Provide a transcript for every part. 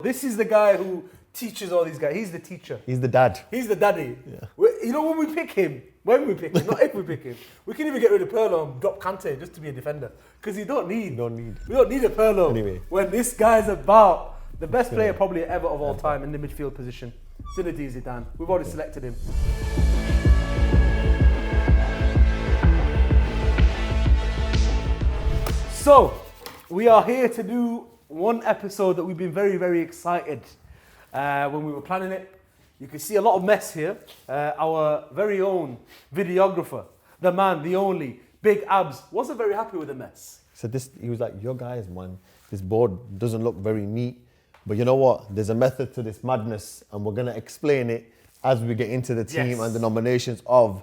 This is the guy who teaches all these guys. He's the teacher. He's the dad. He's the daddy. Yeah. You know, when we pick him, not if we pick him, we can even get rid of Pirlo and drop Kante just to be a defender. Because we don't need a Pirlo. Anyway. When this guy's about the best player probably ever of all time in the midfield position. Zinedine Zidane. We've already selected him. So, we are here to do one episode that we've been very, very excited when we were planning it. You can see a lot of mess here. Our very own videographer, the man, the only, Big Abs, wasn't very happy with the mess. So he was like, "Your guys, man, this board doesn't look very neat. But you know what? There's a method to this madness, and we're gonna explain it as we get into the team and the nominations of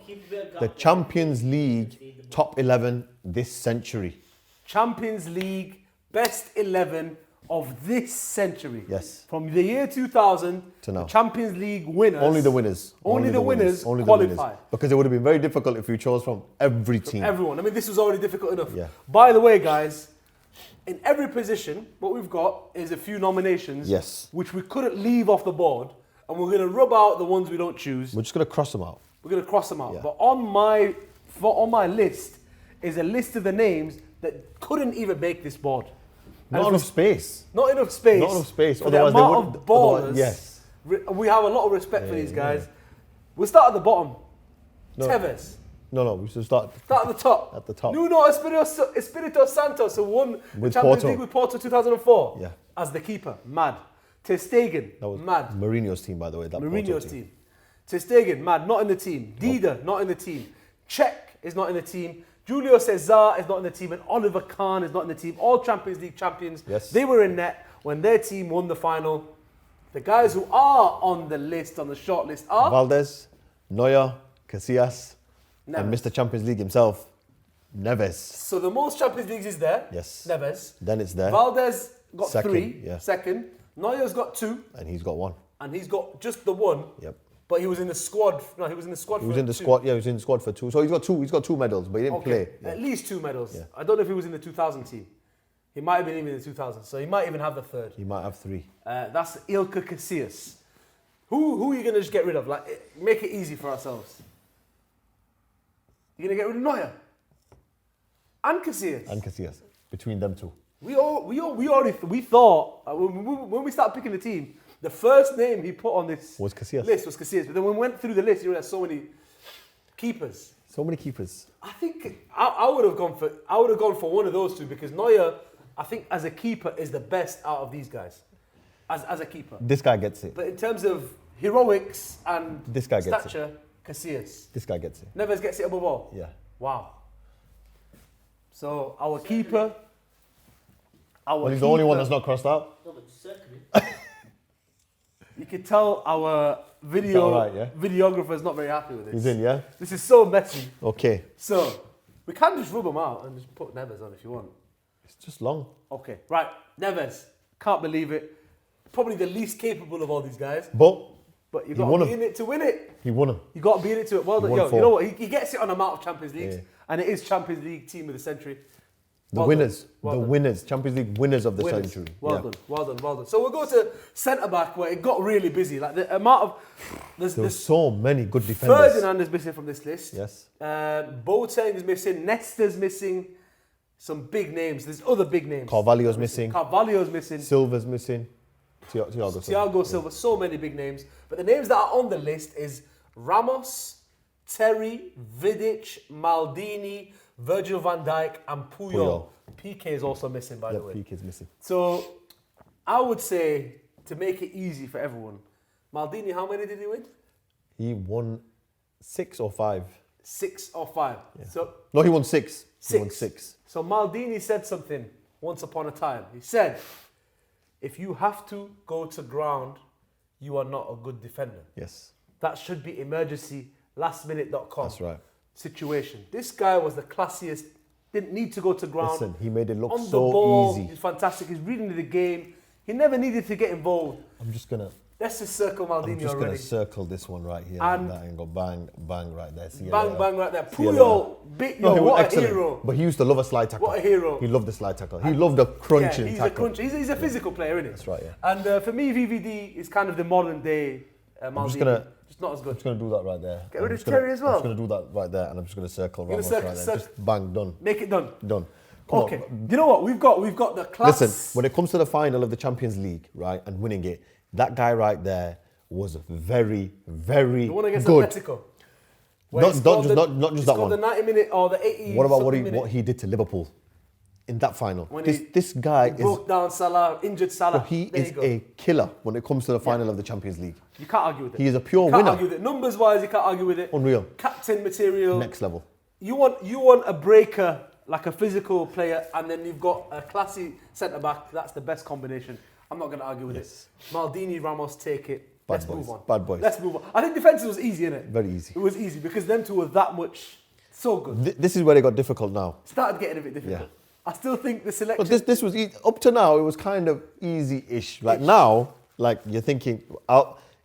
the Champions League top 11 this century. Champions League best 11 of this century. Yes. From the year 2000 to now. Champions League winners. Only the winners. Only the winners Only qualify. the winners. Because it would have been very difficult if you chose from every team. Everyone. I mean, this was already difficult enough. Yeah. By the way, guys, in every position, what we've got is a few nominations. Yes. Which we couldn't leave off the board. And we're going to rub out the ones we don't choose. We're just going to cross them out. We're going to cross them out. Yeah. But on my list is a list of the names that couldn't even make this board. Not enough space. Not enough space. Not enough space. For the Otherwise, amount of ballers. Yes. We have a lot of respect for these guys. Yeah. We'll start at the bottom. No. Tevez. No, we should start at the top. At the top. Nuno Espirito Santos, who won the Champions League with Porto 2004. Yeah. As the keeper. Mad. Ter Stegen. That was mad. Mourinho's team, by the way. Mourinho's team. Ter Stegen, mad. Not in the team. Dida, not in the team. Cech is not in the team. Julio Cesar is not in the team, and Oliver Kahn is not in the team. All Champions League champions. Yes. They were in net when their team won the final. The guys who are on the list, on the short list, are Valdez, Neuer, Casillas, Neves. and Mr. Champions League himself, Neves. So the most Champions Leagues is there. Yes. Neves. Then it's there. Valdez got Second, 3. yeah. Second. Neuer's got 2. And he's got 1. And he's got just the 1. Yep. But he was in the squad. No, he was in the squad. He was in the squad. Yeah, he was in the squad for 2. So he's got 2. He's got 2 medals, but he didn't play. Yeah. At least 2 medals. Yeah. I don't know if he was in the 2000 team. He might have been even in the 2000. So he might even have the 3rd. He might have 3. That's Ilka Casillas. Who are you gonna just get rid of? Like, make it easy for ourselves. You're gonna get rid of Neuer and Casillas. And Casillas. Between them 2. We thought when we started picking the team, the first name he put on this was Casillas. list was Casillas. But then when we went through the list, you realized so many keepers. So many keepers. I think I would have gone for one of those 2 because Neuer, I think as a keeper is the best out of these guys. As a keeper. This guy gets it. But in terms of heroics and this guy gets stature, Casillas. This guy gets it. Neves gets it above all. Yeah. Wow. So our keeper. He's the only one that's not crossed out. No, but secondly. You can tell our videographer is not very happy with this. He's in, yeah? This is so messy. Okay. So, we can just rub them out and just put Neves on if you want. It's just long. Okay, right. Neves. Can't believe it. Probably the least capable of all these guys. But you've got to be in it to win it. He won him. You got to be in it to it. Well done. You know what? He gets it on amount of Champions Leagues. Yeah. And it is Champions League team of the century. The winners, Champions League winners of the century. Well done. So we'll go to centre-back where it got really busy. Like the amount of... There's so many good defenders. Ferdinand is missing from this list. Yes. Boateng is missing. Nesta's missing. Some big names. There's other big names. Carvalho's missing. Silva's missing. Thiago Silva. So many big names. But the names that are on the list is Ramos, Terry, Vidic, Maldini, Virgil van Dijk and Puyol. PK is also missing, by the way. PK is missing. So, I would say, to make it easy for everyone, Maldini, how many did he win? He won 6 or 5. 6 or 5. Yeah. No, he won 6. He won 6. So, Maldini said something once upon a time. He said, if you have to go to ground, you are not a good defender. Yes. That should be emergency, lastminute.com. That's right. Situation. This guy was the classiest, didn't need to go to ground. Listen, he made it look on so the ball, easy. He's fantastic. He's reading the game. He never needed to get involved. I'm just going to Let's just circle I'm Maldini just going already. to circle this one right here. And that and go bang, bang right there. See you Bang, later. bang right there. See you later. Puyol, bit, No, yo, he was what excellent. a hero. But he used to love a slide tackle. What a hero. He loved the slide tackle. He loved the crunching he's tackle. a cruncher. He's a physical player, isn't he? That's right, yeah. And for me, VVD is kind of the modern day Maldini. Just not as I'm good. just going to do that right there. Get rid of Terry as well. I'm just going to do that right there, and I'm just going to circle Ramos circle- right there. circle- Just bang, done. Make it done. Done. Come Okay. on. You know what? We've got the class. Listen, when it comes to the final of the Champions League, right, and winning it, that guy right there was very, very The one against good. Atletico. Not just that one. The 90-minute or the 80. What about what minute he did to Liverpool in that final? when This guy he broke down Salah, injured Salah. he There is you go. a killer when it comes to the final of the Champions League. You can't argue with it. He is a pure You can't winner. argue with it. Numbers wise, you can't argue with it. Unreal. Captain material. Next level. You want a breaker, like a physical player, and then you've got a classy centre back. That's the best combination. I'm not going to argue with it. Maldini, Ramos, take it. Let's move on. Bad boys. Let's move on. I think defence was easy, innit? Very easy. It was easy because them two were that much so good. This is where they got difficult now. Started getting a bit difficult. Yeah. I still think the selection. But this was up to now. It was kind of easy-ish. Like now, like you're thinking,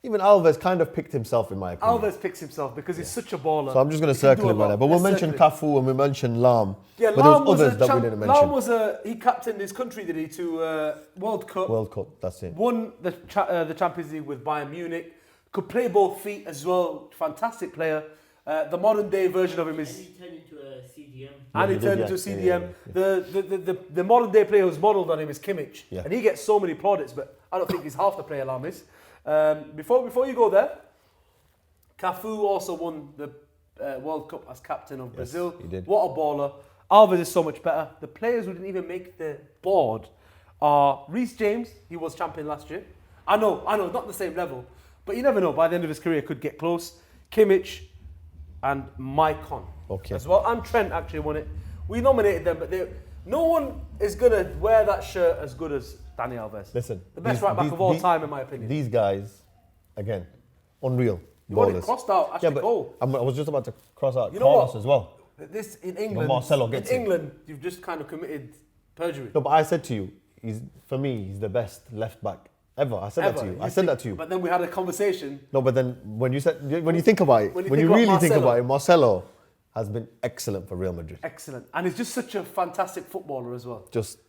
even Alves kind of picked himself in my opinion. Alves picks himself because he's such a baller. So I'm just going to He can circle do a him right lot. there. But we'll Let's mention circle him. Cafu and we mentioned Lahm. Yeah, but there Lahm was others that we didn't mention. Lahm was he captained his country, did he, to World Cup. World Cup, that's it. Won the Champions League with Bayern Munich. Could play both feet as well. Fantastic player. The modern day version of him is. And he turned into a CDM. And he turned into a CDM. The modern day player who's modelled on him is Kimmich. Yeah. And he gets so many plaudits, but I don't think he's half the player Lahm is. Before you go there, Cafu also won the World Cup as captain of Brazil. he did. What a baller. Alves is so much better. The players who didn't even make the board are Reece James. He was champion last year. I know, not the same level. But you never know. By the end of his career, could get close. Kimmich and Maicon as well. And Trent actually won it. We nominated them, but no one is going to wear that shirt as good as Dani Alves. Listen. The best right back of all time, in my opinion. These guys, again, unreal. You want ballers. it crossed out, Ashley Cole. I was just about to cross out You know Carlos what? as well. This in England, Marcelo gets in it. England, you've just kind of committed perjury. No, but I said to you, for me, he's the best left back ever. I said that to you. I said that to you. But then we had a conversation. No, but then when you think about it, when you really think about it, Marcelo has been excellent for Real Madrid. Excellent. And he's just such a fantastic footballer as well. Just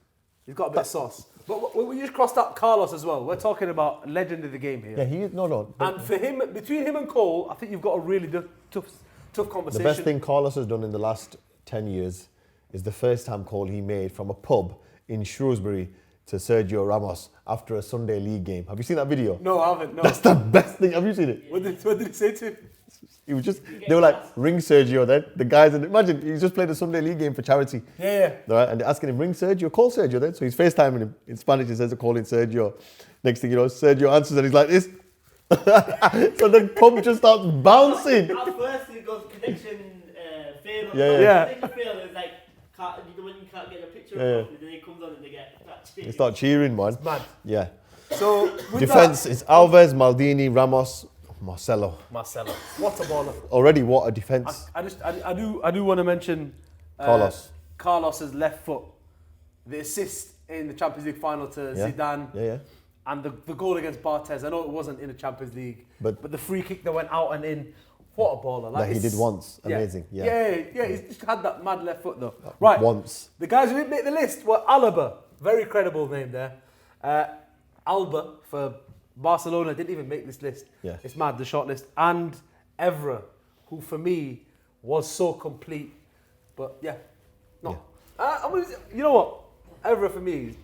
He's got a bit of sauce. But we just crossed out Carlos as well. We're talking about a legend of the game here. yeah, he is no. And for him, between him and Cole, I think you've got a really tough The conversation. best thing Carlos has done in the last 10 years is the first time call he made from a pub in Shrewsbury to Sergio Ramos after a Sunday league game. Have you seen that video? No, I haven't. No. That's the best thing. Have you seen it? What did he say to him? He was just, they were like, ring Sergio then. The guys, imagine, he's just played a Sunday league game for charity. Yeah. Right? And they're asking him, ring Sergio, call Sergio then. So he's FaceTiming him. In Spanish, he says they're calling Sergio. Next thing you know, Sergio answers and he's like this. So the pub just starts bouncing. At first it goes connection fail. Yeah. Connection fail is like, when you can't get a picture Yeah. of it, then it comes on and they get that. They start cheering, man. Mad. Yeah. So with Defense is Alves, Maldini, Ramos, Marcelo. Marcelo. What a baller. Already, what a defense. I do want to mention Carlos. Carlos's left foot, the assist in the Champions League final to Yeah. Zidane, Yeah. and the goal against Barthez. I know it wasn't in the Champions League, But the free kick that went out and in. What a baller! Like, That he it's- did once. Amazing. Yeah. He's just had that mad left foot though. Right. Once. The guys who didn't make the list were Alaba, very credible name there. Alba for Barcelona didn't even make this list. Yeah. It's mad, the short list. And Evra, who for me was so complete. But yeah, no. You know what? Evra for me,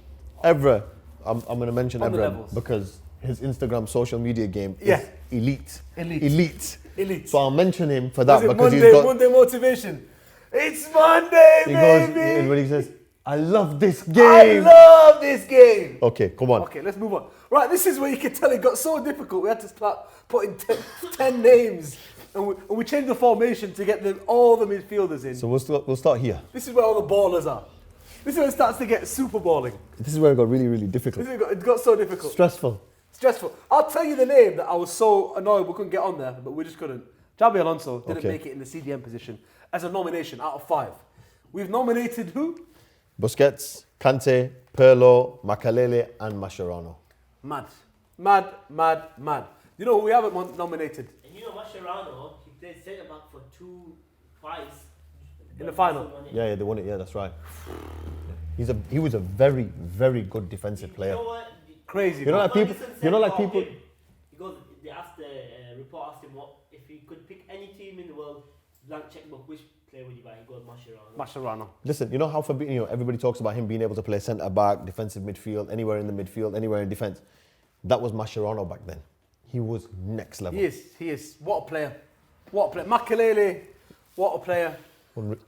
Evra, I'm going to mention On the Evra levels. because his Instagram social media game Yeah. is elite. elite. So I'll mention him for that Was it because Monday, he's got. Monday motivation? It's Monday, He goes baby! and when he says, "I love this I game." love this game! Okay, come on. Okay, let's move on. Right, this is where you can tell it got so difficult. We had to start putting 10 names. And we changed the formation to get all the midfielders in. So we'll start here. This is where all the ballers are. This is where it starts to get super balling. This is where it got really, really difficult. It got so difficult. Stressful. Stressful. I'll tell you the name that I was so annoyed we couldn't get on there, but we just couldn't. Xabi Alonso didn't Okay. make it in the CDM position as a nomination out of 5. We've nominated who? Busquets, Kante, Pirlo, Makelele, and Mascherano. Mad. Mad. You know who we haven't nominated And you know Mascherano, he played centre back for twice. in the final? Yeah, they won it. Yeah, that's right. He was a very, very good defensive player. You know what? Crazy. You know, like people. You know, like people. He goes. They asked the report asked him what if he could pick any team in the world, blank checkbook, which player would you buy? He goes Mascherano. Listen, you know how everybody talks about him being able to play centre back, defensive midfield, anywhere in the midfield, anywhere in defence. That was Mascherano back then. He was next level. He is. What a player. Makelele, what a player.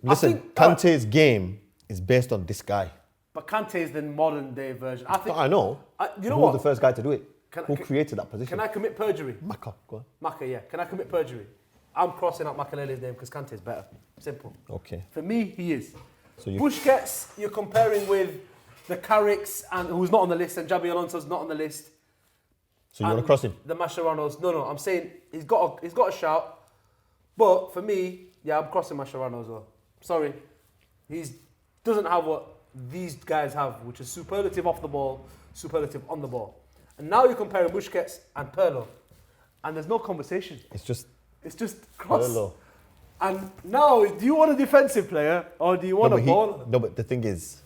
Listen, Kante's game is based on this guy. But Kante is the modern day version. I know. You know Who what? was the first guy to do it? Who created that position? Can I commit perjury? Maka, go on. Maka, yeah. Can I commit perjury? I'm crossing out Makelele's name because Kante is better. Simple. Okay. For me, he is. So Busquets, you're comparing with the Carricks, and who's not on the list, and Xabi Alonso's not on the list. So you want to cross him? The Mascheranos. No. I'm saying he's got a shout. But for me, yeah, I'm crossing Mascherano as well. Sorry. He doesn't have what these guys have, which is superlative off the ball, superlative on the ball. And now you're comparing Busquets and Pirlo. And there's no conversation. It's just cross. Pirlo. And now, do you want a defensive player or do you want a ball? No, but the thing is,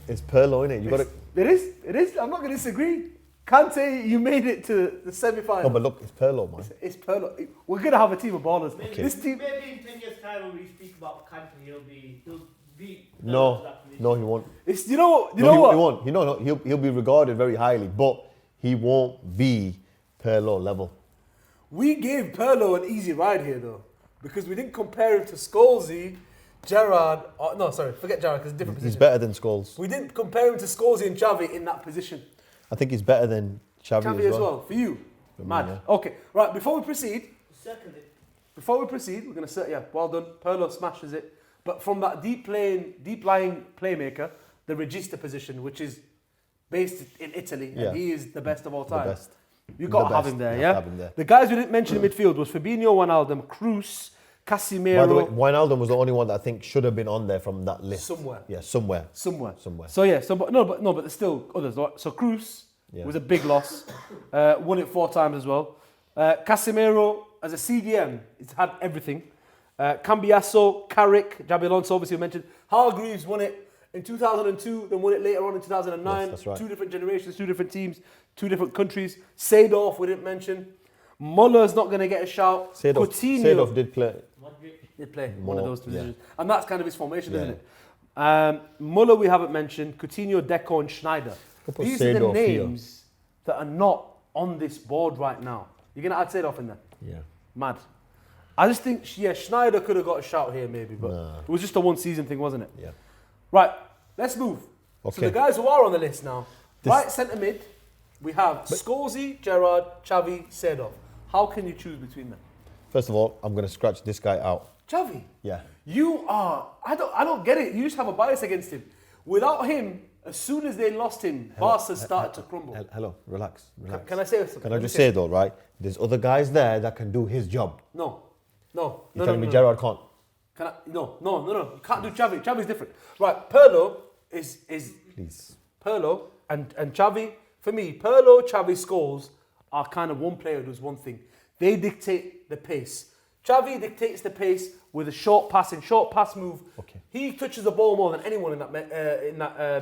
it's Pirlo, innit? You got to. It is. I'm not going to disagree. Kante, you made it to the semi-final. No, but look, it's Pirlo, man. It's Pirlo. We're going to have a team of ballers. Maybe, This team. maybe in 10 years' time when we speak about Kante, he'll be No, he won't. It's you know what? He won't. He'll be regarded very highly, but he won't be Pirlo level. We gave Pirlo an easy ride here though, because we didn't compare him to Scholes, Gerrard. Forget Gerrard because different position. He's better than Scholes. We didn't compare him to Scholes and Xavi in that position. I think he's better than Xavi as well. For you, mad. Yeah. Okay, right. Before we proceed, Circle it. we're gonna say well done. Pirlo smashes it, but from that deep lying playmaker, the regista position, which is based in Italy, and he is the best of all time. The best. You got to have him there, You yeah? have to have him there. The guys we didn't mention in midfield was Fabinho, Wijnaldum, Kroos, Casemiro. By the way, Wijnaldum was the only one that I think should have been on there from that list. Somewhere. Yeah, somewhere. So yeah, but there's still others. So Kroos was a big loss. Won it 4 times as well. Casemiro, as a CDM, he's had everything. Cambiasso, Carrick, Xabi Alonso, obviously we mentioned. Hargreaves won it in 2002, then won it later on in 2009. Yes, that's right. 2 different generations, 2 different teams, 2 different countries. Seedorf, we didn't mention. Muller's not going to get a shout. Seedorf did play. Did play one of those positions. Yeah. And that's kind of his formation, isn't it? Muller we haven't mentioned. Coutinho, Deco and Schneider. These are the Seedorf names that are not on this board right now. You're going to add Seedorf in there? Yeah. Mad. I just think, Schneider could have got a shout here maybe, but it was just a 1 season thing, wasn't it? Yeah. Right, let's move. Okay. So the guys who are on the list now, right centre mid, we have Scholes, Gerrard, Xavi, Seedorf. How can you choose between them? First of all, I'm going to scratch this guy out. Xavi? Yeah. You are, I don't get it. You just have a bias against him. Without him, as soon as they lost him, Barca started to crumble. Hello, relax. Can I say something? Can I just say though, right? There's other guys there that can do his job. No. You're telling me Gerrard can't? No. You can't do Xavi. Xavi's different. Right, Pirlo is Please. Pirlo and Xavi. For me, Pirlo, Xavi, Scholes are kind of one player who does one thing. They dictate the pace. Xavi dictates the pace with a short pass move. Okay. He touches the ball more than anyone in that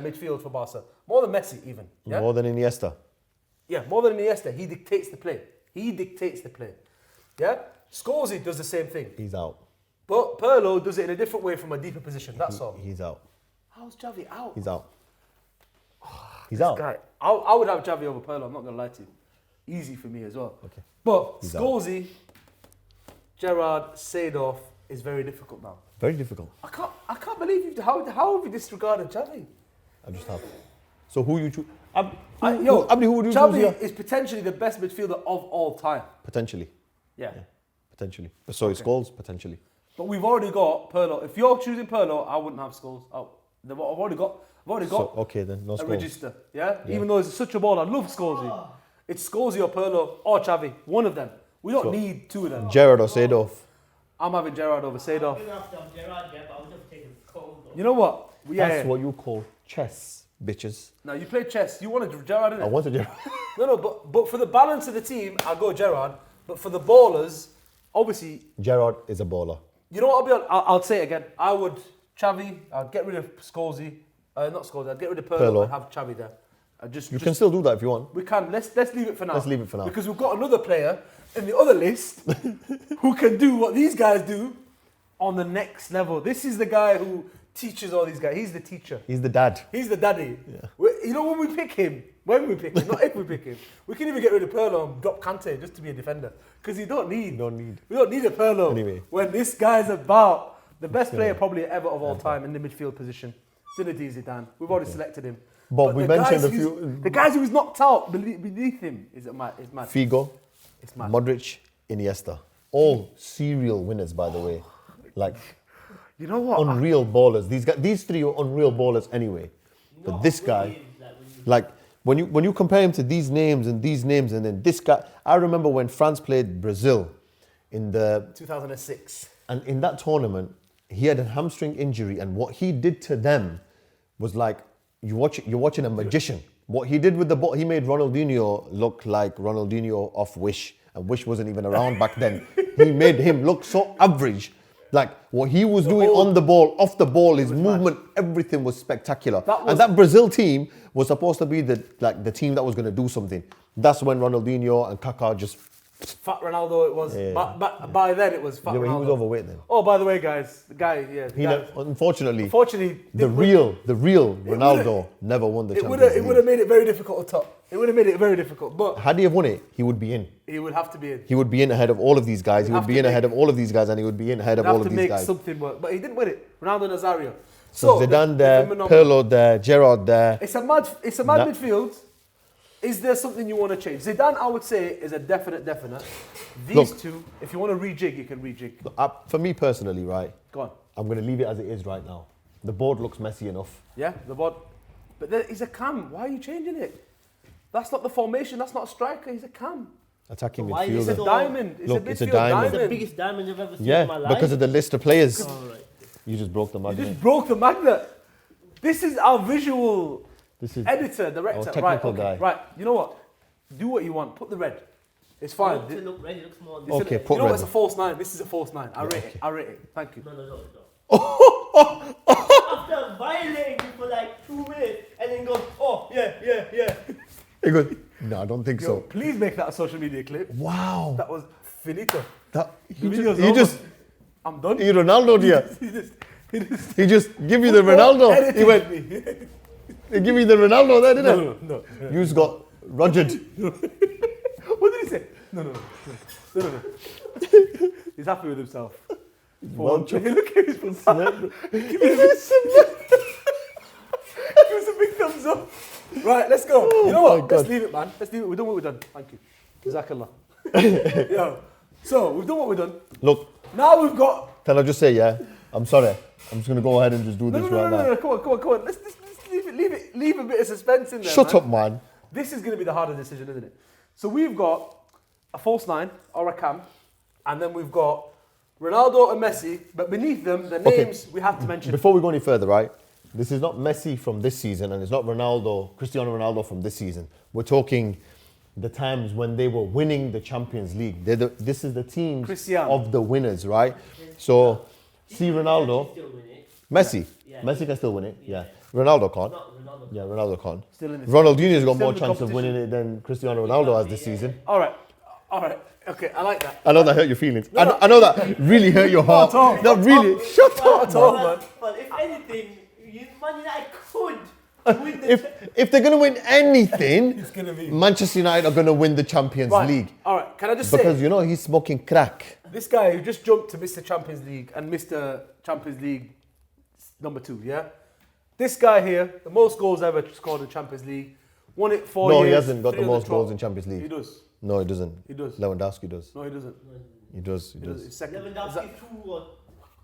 midfield for Barca. More than Messi even. Yeah? More than Iniesta. Yeah, more than Iniesta. He dictates the play. Yeah? Scholes does the same thing. He's out. But Pirlo does it in a different way from a deeper position. That's all. He's out. How's Xavi out? He's out. He's out. Guy, I would have Xavi over Pirlo. I'm not going to lie to you. Easy for me as well. Okay. But He's Scholes, Gerrard, Seedorf is very difficult now. Very difficult. I can't believe you. How have you disregarded Xavi? I just have. So who you choose? Who would you choose Xavi here? is potentially the best midfielder of all time. Potentially. Yeah. Potentially. But so is Scholes, potentially. But we've already got Pirlo. If you're choosing Pirlo, I wouldn't have Scholes. I've already got. So, okay then, no a Scholes. register. Yeah? Even though it's such a ball, I love Scholes. It's Scholes or Pirlo or Xavi. One of them. We don't need 2 of them. Gerrard or Seedorf? I'm having Gerrard over Seedorf. I'm going to have to have Gerrard, but I would have taken Scholes. You know what? That's what you call chess. bitches. Now, you played chess. You wanted Gerrard, didn't I it? wanted Gerrard. No, but for the balance of the team, I'll go Gerrard. But for the ballers, obviously... Gerrard is a baller. You know what, I'll say it again. I would... Xavi, I'd get rid of Scholesy. Not Scholesy, I'd get rid of Pirlo and have Xavi there. You can still do that if you want. We can. Let's leave it for now. Let's leave it for now. Because we've got another player in the other list who can do what these guys do on the next level. This is the guy who teaches all these guys. He's the teacher. He's the dad. He's the daddy. Yeah. You know, when we pick him, not if we pick him, we can even get rid of Pirlo and drop Kante just to be a defender. Because we don't need a Pirlo. Anyway. When this guy's about the best player probably ever of all time in the midfield position. Zinedine Zidane. We've already selected him. But we mentioned a few... The guys who was knocked out beneath him is mad. Figo, It's mad. Modric, Iniesta. All serial winners, by the way. Like, you know what? unreal ballers. These three are unreal ballers anyway. But this guy, like, when you compare him to these names and then this guy... I remember when France played Brazil in the... 2006. And in that tournament, he had a hamstring injury, and what he did to them was like, you're watching a magician. What he did with the ball, he made Ronaldinho look like Ronaldinho off Wish, and Wish wasn't even around back then. He made him look so average. Like, what he was doing on the ball, off the ball, his movement, everything was spectacular. And that Brazil team was supposed to be the team that was going to do something. That's when Ronaldinho and Kaka just... Fat Ronaldo it was. Yeah. By then it was Fat Ronaldo. He was overweight then. Oh, by the way, guys, the guy, Unfortunately, the real Ronaldo never won the Champions League. It would have made it very difficult to top. It would have made it very difficult. But had he have won it, he would be in. He would have to be in. He would be in ahead of all of these guys. He would be in ahead of all of these guys, and he would be in ahead of all of these guys. Have to make something work, but he didn't win it. Ronaldo Nazario. So Zidane there, Pirlo there, Gerrard there. It's a mad midfield. Is there something you want to change? Zidane, I would say, is a definite. These two, if you want to rejig, you can rejig. For me personally, right? Go on. I'm going to leave it as it is right now. The board looks messy enough. Yeah, the board. But he's a cam. Why are you changing it? That's not the formation. That's not a striker. He's a cam. Attacking Why is midfielder. It's a diamond. It's a diamond. It's the biggest diamond I've ever seen in my life. Because of the list of players. Oh, right. You just broke the magnet. You just broke the magnet. This is our visual editor, director. Our technical guy. Right, you know what? Do what you want. Put the red. It's fine. To look red, it looks more... Okay, put you know red. It's a false 9. This is a false 9. I rate it. Thank you. No. After violating you for like 2 minutes and then go, yeah. He goes, no, I don't think so. Please make that a social media clip. Wow. That was finito. He just I'm done. He Ronaldo, yeah. He just give you the Ronaldo. He went. He give you the Ronaldo there, didn't he? No. You just got Rogered. What did he say? No. He's happy with himself. Look at his Give us a big thumbs up. Right, let's go. You know what? Let's leave it, man. Let's leave it. We've done what we've done. Thank you. Jazakallah. So, we've done what we've done. Look. Now we've got... Can I just say, I'm sorry. I'm just going to go ahead and just do this right now. No. Come on. Let's leave a bit of suspense in there, Shut up, man. This is going to be the harder decision, isn't it? So we've got a false 9 or a cam, and then we've got Ronaldo and Messi, but beneath them, the names we have to mention. Before we go any further, right? This is not Messi from this season, and it's not Cristiano Ronaldo from this season. We're talking the times when they were winning the Champions League. This is the teams of the winners, right? So, see Ronaldo. Messi. Yeah. Messi can still win it, yeah. Ronaldo can't. Yeah, Ronaldo can't. Ronaldinho's got more chance of winning it than Cristiano Ronaldo has this season. All right. Okay, I like that. I know that hurt your feelings. I know that really hurt your heart. That really. Shut up, man. But if anything, Man United could win if they're going to win anything, it's gonna be Manchester United are going to win the Champions League. All right, can I just say... Because, he's smoking crack. This guy who just jumped to Mr. Champions League and Mr. Champions League number 2, yeah? This guy here, the most goals ever scored in Champions League, won it 4 years. No, he hasn't got the most goals in Champions League. He does. No, he doesn't. He does. Lewandowski does. No, he doesn't. He does. He's second. Lewandowski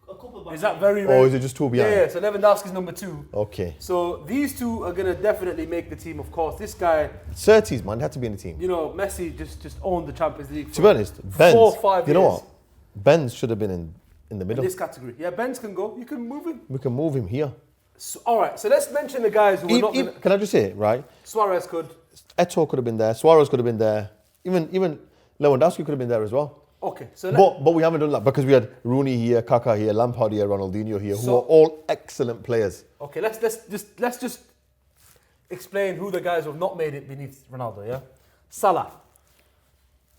a couple behind. Is that very rare? Or is it just 2 behind? Yeah, so Lewandowski's number 2. Okay. So these two are going to definitely make the team, of course. This guy... Surtees, man, had to be in the team. Messi just owned the Champions League. To be honest, Benz, 4 or 5 years. You know what? Benz should have been in the middle. In this category. Yeah, Benz can go. You can move him. We can move him here. So, all right, so let's mention the guys who are not going to... Can I just say, right? Suarez could. Eto'o could have been there. Suarez could have been there. Even Lewandowski could have been there as well. Okay, so but we haven't done that because we had Rooney here, Kaka here, Lampard here, Ronaldinho here, who are all excellent players. Okay, let's just explain who the guys who have not made it beneath Ronaldo. Yeah, Salah.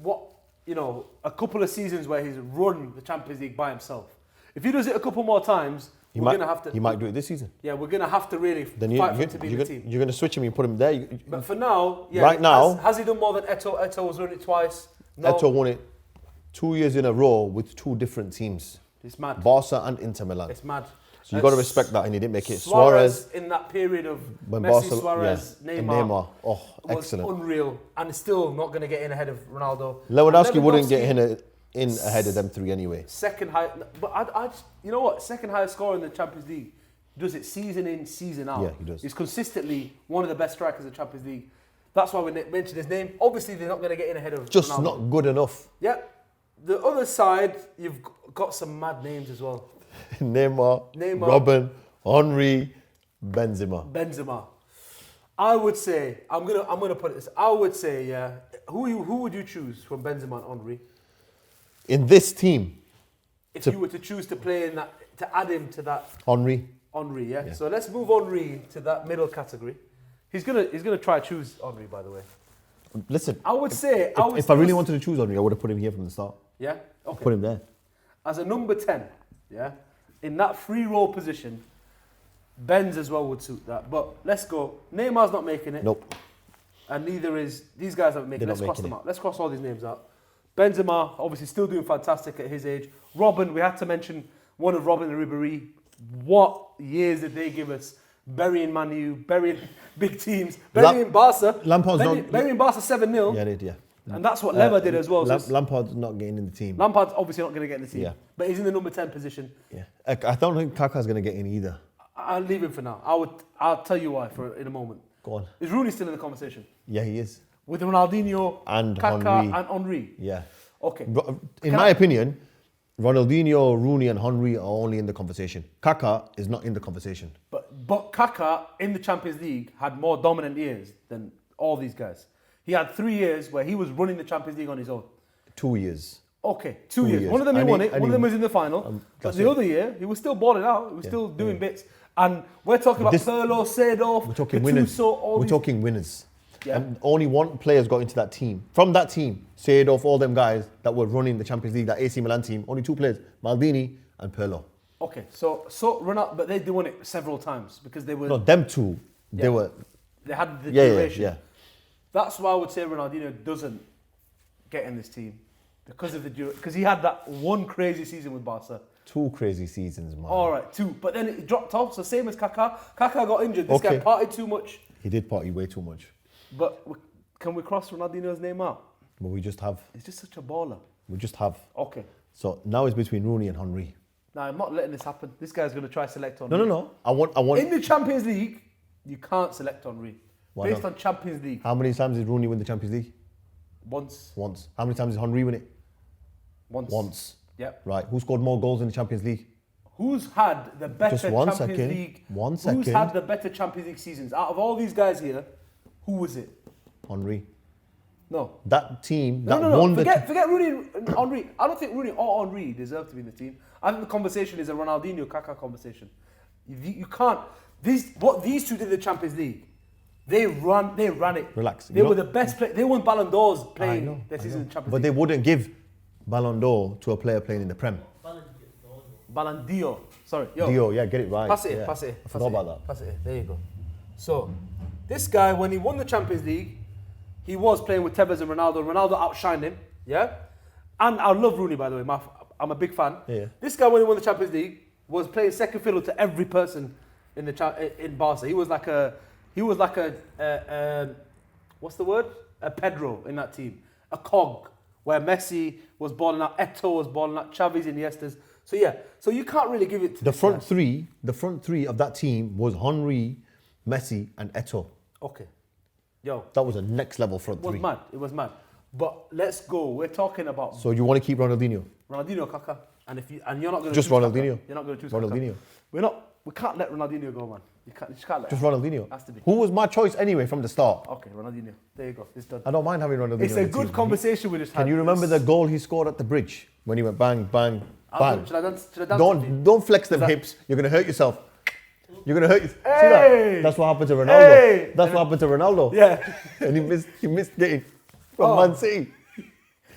A couple of seasons where he's run the Champions League by himself. If he does it a couple more times, we're gonna have to. He might do it this season. Yeah, we're gonna have to really fight for him to be in the team. You're gonna switch him and put him there. But for now, yeah. Right now, has he done more than Eto'o? Eto'o has won it twice. No. Eto'o won it 2 years in a row with 2 different teams. It's mad. Barca and Inter Milan. It's mad. So you've got to respect that, and he didn't make it. Suarez in that period of when Messi, Suarez, Neymar. Oh, was excellent. Unreal, and still not going to get in ahead of Ronaldo. Lewandowski wouldn't get in ahead of them 3 anyway. Second high, but you know what? Second highest scorer in the Champions League. Does it season in, season out. Yeah, he does. He's consistently one of the best strikers in the Champions League. That's why we mentioned his name. Obviously, they're not going to get in ahead of Just Ronaldo. not good enough. Yeah. The other side, you've got some mad names as well. Neymar, Robben, Henry, Benzema. I would say I'm gonna put this. I would say yeah. Who would you choose from Benzema and Henry? In this team, if you were to choose to play in that, to add him to that. Henry, yeah. So let's move Henry to that middle category. He's gonna try to choose Henry, by the way. Listen, I would say if I really wanted to choose Henry, I would have put him here from the start. Yeah. Okay. Put him there as a number 10. Yeah. In that free roll position, Benz as well would suit that. But let's go. Neymar's not making it. Nope. And neither is these guys haven't made it. Let's cross them out. Let's cross all these names out. Benzema, obviously still doing fantastic at his age. Robben, we had to mention one of Robben and Ribéry. What years did they give us? Burying Man U, burying big teams, burying Barca. Burying Barca 7-0. Yeah, they did, yeah. And that's what Leva did as well. Lampard's not getting in the team. Lampard's obviously not going to get in the team. Yeah. But he's in the number 10 position. Yeah. I don't think Kaka's going to get in either. I'll leave him for now. I'll tell you why in a moment. Go on. Is Rooney still in the conversation? Yeah, he is. With Ronaldinho, and Kaka and Henry. Yeah. Okay. In my opinion, Ronaldinho, Rooney and Henry are only in the conversation. Kaka is not in the conversation. But Kaka in the Champions League had more dominant years than all these guys. He had 3 years where he was running the Champions League on his own. 2 years. Okay, 2 years. One of them he won it, one of them was in the final. But the other year, he was still balling out. He was still doing bits. And we're talking about Pirlo, Seedorf, we're talking winners. We're talking winners. Yeah. And only one player's got into that team. From that team, Seedorf, all them guys that were running the Champions League, that AC Milan team, only 2 players, Maldini and Pirlo. Okay, so Ronaldo, but they won it several times because they were... No, them two, they had the duration. Yeah. That's why I would say Ronaldinho doesn't get in this team because he had that one crazy season with Barca. 2 crazy seasons, man. All right, 2. But then it dropped off, so same as Kaka. Kaka got injured. This guy partied too much. He did party way too much. But can we cross Ronaldinho's name out? But we just have. He's just such a baller. We just have. Okay. So now it's between Rooney and Henry. No, I'm not letting this happen. This guy's going to try to select Henry. No. I want. In the Champions League, you can't select Henry. Why Based not? on Champions League. How many times did Rooney win the Champions League? Once. How many times did Henry win it? Once. Yep. Right. Who scored more goals in the Champions League? Who's had the better Champions League? Who's had the better Champions League seasons? Out of all these guys here, who was it? Henry. No. That team won forget Rooney and Henry. I don't think Rooney or Henry deserve to be in the team. I think the conversation is a Ronaldinho Kaka conversation. You can't. What these two did in the Champions League, they ran it. Relax. They were the best player. They won Ballon d'Ors playing their season in the Champions League. But they wouldn't give Ballon d'Or to a player playing in the Prem. Ballon d'Or. Sorry. Dio, yeah, get it right. Pass it. I forgot about that. Pass it. There you go. So, this guy, when he won the Champions League, he was playing with Tevez and Ronaldo. Ronaldo outshined him, yeah? And I love Rooney, by the way. I'm a big fan. Yeah. This guy, when he won the Champions League, was playing second fiddle to every person in Barca. He was like a what's the word? A Pedro in that team. A cog, where Messi was balling out, Eto'o was balling out, Xavi's, Iniesta's. So you can't really give it to the front three. The front three of that team was Henry, Messi, and Eto'o. Okay, yo, that was a next level front three. It was mad. But let's go. We're talking about. So you want to keep Ronaldinho? Ronaldinho, Kaka, and you're not going to just choose Ronaldinho. Kaka. You're not going to choose Ronaldinho. Kaka. We can't let Ronaldinho go, man. You just can't let Just him. Ronaldinho. Has to be. Who was my choice anyway from the start? Okay, Ronaldinho. There you go. It's done. I don't mind having Ronaldinho. It's on a the good team. conversation we just had. Can you remember the goal he scored at the bridge when he went bang, bang, bang? Should I dance with you? Don't flex them hips. You're gonna hurt yourself. You're gonna hurt yourself. See Hey! that? That's what happened to Ronaldo. Hey! That's what happened to Ronaldo. Yeah. And he missed getting from Oh. Man City.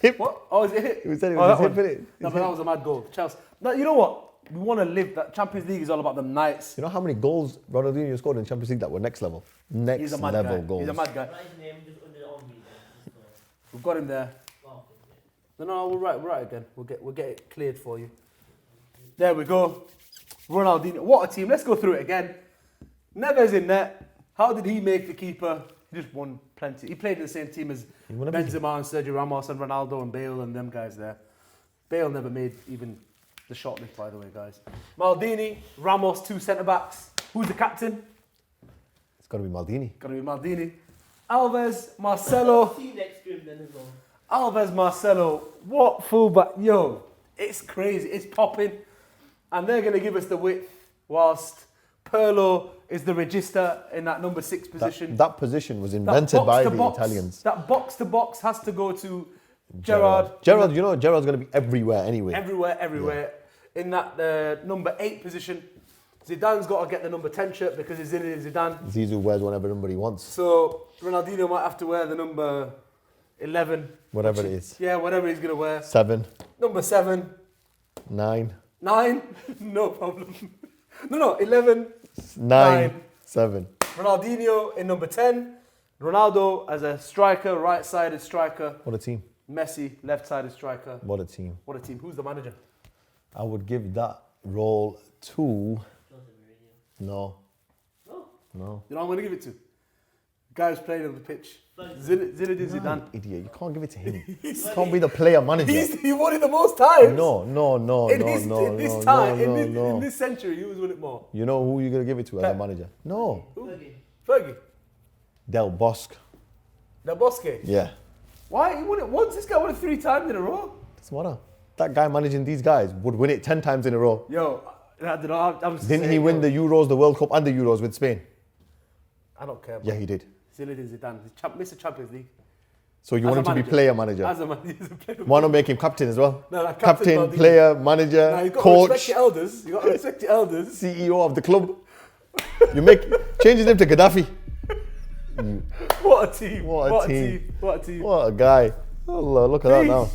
Hip. What? Oh, is it hit? He said it Oh, was that his hip, one. innit? No, but that was a mad goal. Chelsea. No, you know what? We want to live that. Champions League is all about the nights. You know how many goals Ronaldinho scored in Champions League that were next level? Next He's a mad level guy. goals. He's a mad guy. Write his name just under the arm beat. We've got him there. Wow. No, we're right again. We'll get it cleared for you. There we go. Ronaldinho. What a team. Let's go through it again. Neves in net. How did he make the keeper? He just won plenty. He played in the same team as won everything. Benzema and Sergio Ramos and Ronaldo and Bale and them guys there. Bale never made even the shortlist, by the way, guys. Maldini, Ramos, 2 centre-backs. Who's the captain? It's got to be Maldini. Gotta be Maldini. Alves, Marcelo. See next to him then as well. Alves, Marcelo. What fullback? Yo, it's crazy. It's popping. And they're going to give us the width whilst Pirlo is the regista in that number 6 position. That position was That invented by the box-to-box- Italians. That box-to-box has to go to Gerrard. Gerrard, you know, Gerrard's going to be everywhere anyway. Everywhere. In that number 8 position. Zidane's got to get the number 10 shirt because he's in Zidane. Zizou wears whatever number he wants. So Ronaldinho might have to wear the number 11. Whatever it is. Yeah, whatever he's going to wear. 7, Number 7. 9. 9. No problem. No, 11. 9, 7. Ronaldinho in number 10. Ronaldo as a striker, right-sided striker. What a team. Messi, left-sided striker. What a team. What a team. Who's the manager? I would give that role to... No. Oh. No. You know who I'm going to give it to? Guy who's playing on the pitch. Zinedine Zidane. Idiot. You can't give it to him. You can't be the player manager. He won it the most times. No. In this century, he was won it more. You know who you're going to give it to as a Pep. manager? No. Fergie. Del Bosque. Del Bosque. Yeah. Why? He won it once. This guy won it 3 times in a row. Doesn't matter. That guy managing these guys would win it 10 times in a row. Yo, I don't know. I'm just Didn't he saying, win yo, the Euros, the World Cup and the Euros with Spain? I don't care. Yeah, he did. Zinedine Zidane. Mr. Champions League. So you As want a him to be manager. player manager? As a manager. He's a player. Why not make him captain as well? No, like captain, Maldini. player, manager, Nah, you got to coach, respect your elders. You got to respect your elders. CEO of the club. You change his name to Gaddafi. What a team. What a team. What a team. What a guy. Allah, look at that now.